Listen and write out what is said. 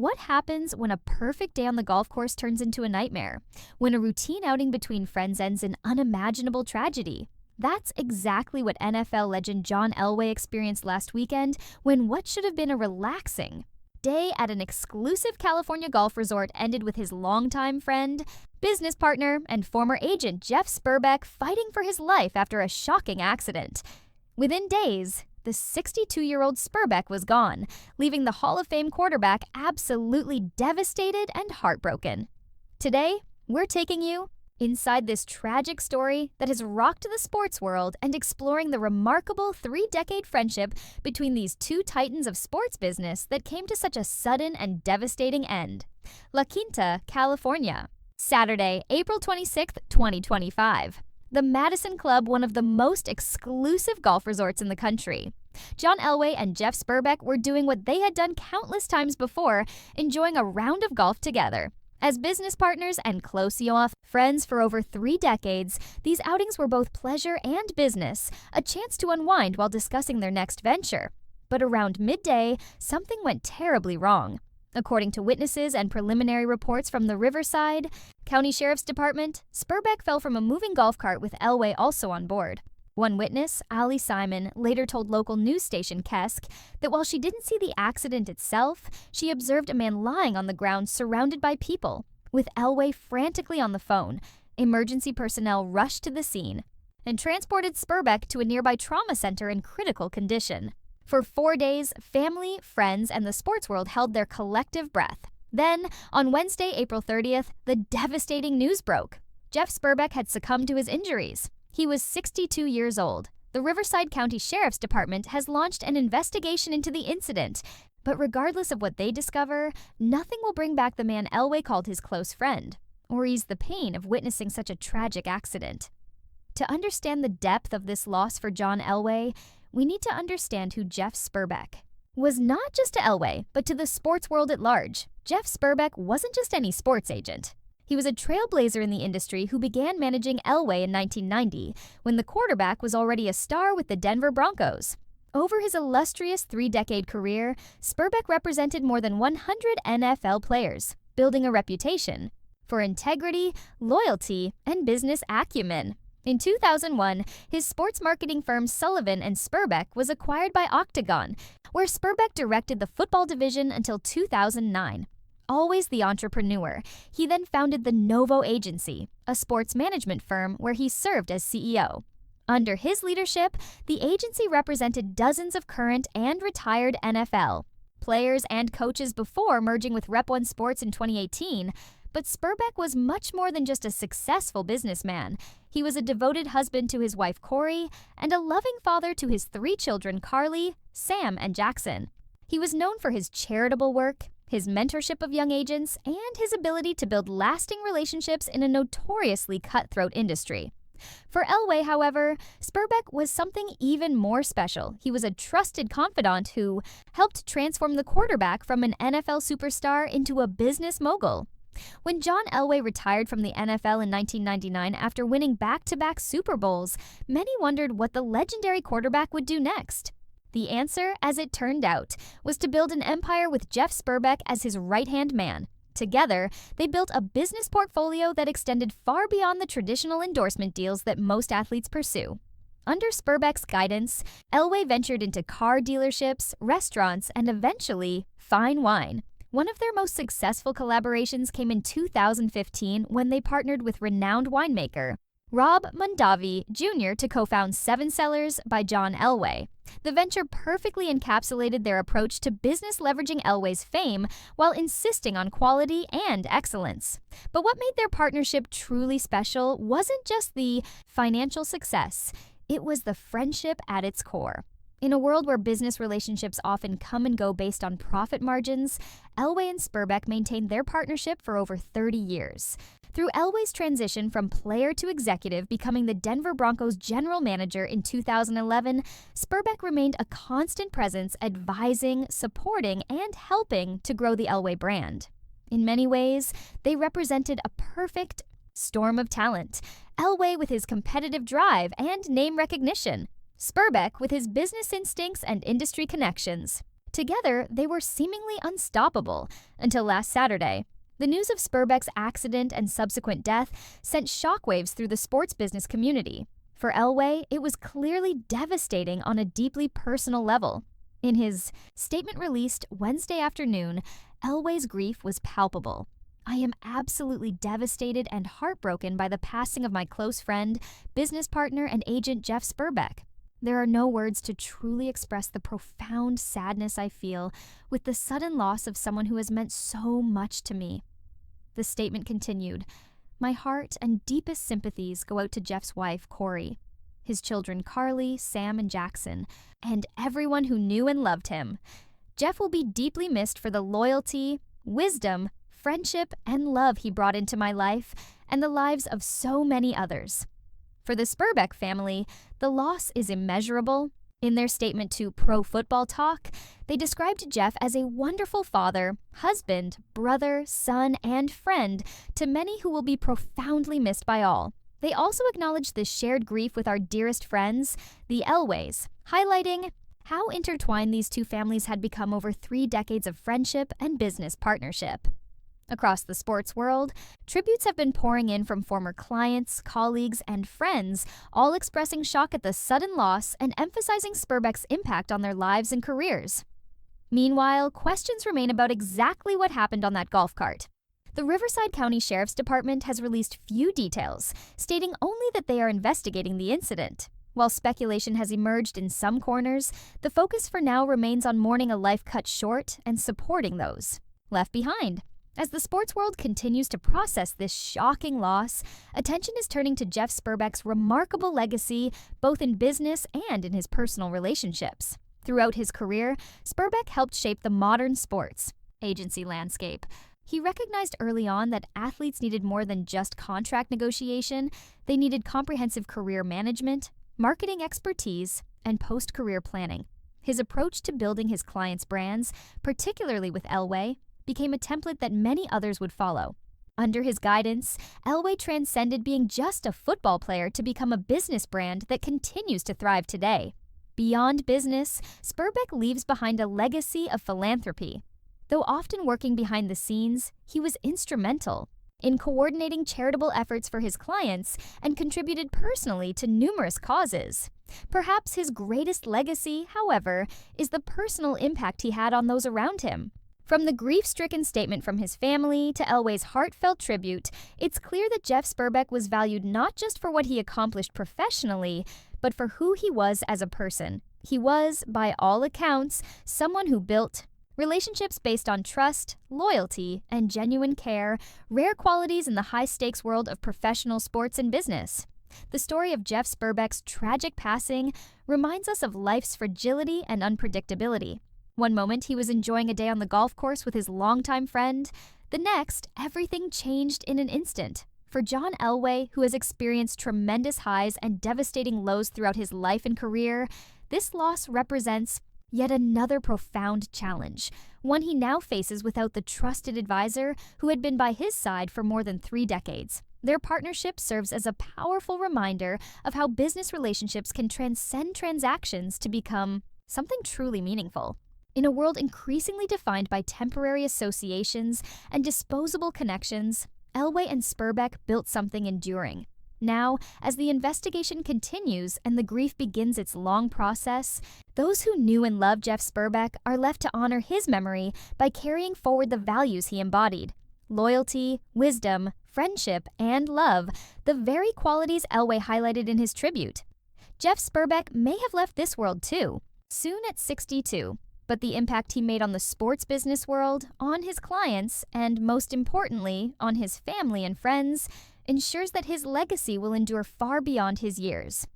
What happens when a perfect day on the golf course turns into a nightmare? When a routine outing between friends ends in unimaginable tragedy? That's exactly what NFL legend John Elway experienced last weekend when what should have been a relaxing day at an exclusive California golf resort ended with his longtime friend, business partner, and former agent Jeff Sperbeck fighting for his life after a shocking accident. Within days, the 62-year-old Sperbeck was gone, leaving the Hall of Fame quarterback absolutely devastated and heartbroken. Today, we're taking you inside this tragic story that has rocked the sports world and exploring the remarkable 3-decade friendship between these two titans of sports business that came to such a sudden and devastating end. La Quinta, California. Saturday, April 26, 2025. The Madison Club, one of the most exclusive golf resorts in the country. John Elway and Jeff Sperbeck were doing what they had done countless times before, enjoying a round of golf together. As business partners and close friends for over 3 decades, these outings were both pleasure and business, a chance to unwind while discussing their next venture. But around midday, something went terribly wrong. According to witnesses and preliminary reports from the Riverside County Sheriff's Department, Sperbeck fell from a moving golf cart with Elway also on board. One witness, Allie Simon, later told local news station Kesk that while she didn't see the accident itself, she observed a man lying on the ground surrounded by people. With Elway frantically on the phone, emergency personnel rushed to the scene and transported Sperbeck to a nearby trauma center in critical condition. For 4 days, family, friends, and the sports world held their collective breath. Then, on Wednesday, April 30th, the devastating news broke. Jeff Sperbeck had succumbed to his injuries. He was 62 years old. The Riverside County Sheriff's Department has launched an investigation into the incident, but regardless of what they discover, nothing will bring back the man Elway called his close friend, or ease the pain of witnessing such a tragic accident. To understand the depth of this loss for John Elway, we need to understand who Jeff Sperbeck was, not just to Elway, but to the sports world at large. Jeff Sperbeck wasn't just any sports agent. He was a trailblazer in the industry who began managing Elway in 1990, when the quarterback was already a star with the Denver Broncos. Over his illustrious 3-decade career, Sperbeck represented more than 100 NFL players, building a reputation for integrity, loyalty, and business acumen. In 2001, his sports marketing firm Sullivan & Sperbeck was acquired by Octagon, where Sperbeck directed the football division until 2009. Always the entrepreneur, he then founded the Novo Agency, a sports management firm where he served as CEO. Under his leadership, the agency represented dozens of current and retired NFL players and coaches before merging with Rep One Sports in 2018. But Sperbeck was much more than just a successful businessman. He was a devoted husband to his wife Corey and a loving father to his 3 children Carly, Sam, and Jackson. He was known for his charitable work, his mentorship of young agents, and his ability to build lasting relationships in a notoriously cutthroat industry. For Elway, however, Sperbeck was something even more special. He was a trusted confidant who helped transform the quarterback from an NFL superstar into a business mogul. When John Elway retired from the NFL in 1999 after winning back-to-back Super Bowls, many wondered what the legendary quarterback would do next. The answer, as it turned out, was to build an empire with Jeff Sperbeck as his right-hand man. Together, they built a business portfolio that extended far beyond the traditional endorsement deals that most athletes pursue. Under Sperbeck's guidance, Elway ventured into car dealerships, restaurants, and eventually, fine wine. One of their most successful collaborations came in 2015 when they partnered with renowned winemaker Rob Mondavi Jr. to co-found 7 Cellars by John Elway. The venture perfectly encapsulated their approach to business, leveraging Elway's fame while insisting on quality and excellence. But what made their partnership truly special wasn't just the financial success, it was the friendship at its core. In a world where business relationships often come and go based on profit margins, Elway and Sperbeck maintained their partnership for over 30 years. Through Elway's transition from player to executive, becoming the Denver Broncos general manager in 2011, Sperbeck remained a constant presence, advising, supporting, and helping to grow the Elway brand. In many ways, they represented a perfect storm of talent. Elway with his competitive drive and name recognition, Sperbeck with his business instincts and industry connections. Together, they were seemingly unstoppable until last Saturday. The news of Sperbeck's accident and subsequent death sent shockwaves through the sports business community. For Elway, it was clearly devastating on a deeply personal level. In his statement released Wednesday afternoon, Elway's grief was palpable. "I am absolutely devastated and heartbroken by the passing of my close friend, business partner, and agent Jeff Sperbeck. There are no words to truly express the profound sadness I feel with the sudden loss of someone who has meant so much to me." The statement continued, "My heart and deepest sympathies go out to Jeff's wife, Corey, his children Carly, Sam, and Jackson, and everyone who knew and loved him. Jeff will be deeply missed for the loyalty, wisdom, friendship, and love he brought into my life and the lives of so many others." For the Sperbeck family, the loss is immeasurable. In their statement to Pro Football Talk, they described Jeff as a wonderful father, husband, brother, son, and friend to many who will be profoundly missed by all. They also acknowledged the shared grief with our dearest friends, the Elways, highlighting how intertwined these two families had become over 3 decades of friendship and business partnership. Across the sports world, tributes have been pouring in from former clients, colleagues, and friends, all expressing shock at the sudden loss and emphasizing Sperbeck's impact on their lives and careers. Meanwhile, questions remain about exactly what happened on that golf cart. The Riverside County Sheriff's Department has released few details, stating only that they are investigating the incident. While speculation has emerged in some corners, the focus for now remains on mourning a life cut short and supporting those left behind. As the sports world continues to process this shocking loss, attention is turning to Jeff Sperbeck's remarkable legacy, both in business and in his personal relationships. Throughout his career, Sperbeck helped shape the modern sports agency landscape. He recognized early on that athletes needed more than just contract negotiation. They needed comprehensive career management, marketing expertise, and post-career planning. His approach to building his clients' brands, particularly with Elway, became a template that many others would follow. Under his guidance, Elway transcended being just a football player to become a business brand that continues to thrive today. Beyond business, Sperbeck leaves behind a legacy of philanthropy. Though often working behind the scenes, he was instrumental in coordinating charitable efforts for his clients and contributed personally to numerous causes. Perhaps his greatest legacy, however, is the personal impact he had on those around him. From the grief-stricken statement from his family to Elway's heartfelt tribute, it's clear that Jeff Sperbeck was valued not just for what he accomplished professionally, but for who he was as a person. He was, by all accounts, someone who built relationships based on trust, loyalty, and genuine care, rare qualities in the high-stakes world of professional sports and business. The story of Jeff Sperbeck's tragic passing reminds us of life's fragility and unpredictability. One moment, he was enjoying a day on the golf course with his longtime friend. The next, everything changed in an instant. For John Elway, who has experienced tremendous highs and devastating lows throughout his life and career, this loss represents yet another profound challenge, one he now faces without the trusted advisor who had been by his side for more than 3 decades. Their partnership serves as a powerful reminder of how business relationships can transcend transactions to become something truly meaningful. In a world increasingly defined by temporary associations and disposable connections, Elway and Sperbeck built something enduring. Now, as the investigation continues and the grief begins its long process, those who knew and loved Jeff Sperbeck are left to honor his memory by carrying forward the values he embodied: loyalty, wisdom, friendship, and love, the very qualities Elway highlighted in his tribute. Jeff Sperbeck may have left this world too, soon at 62. But the impact he made on the sports business world, on his clients, and most importantly, on his family and friends, ensures that his legacy will endure far beyond his years.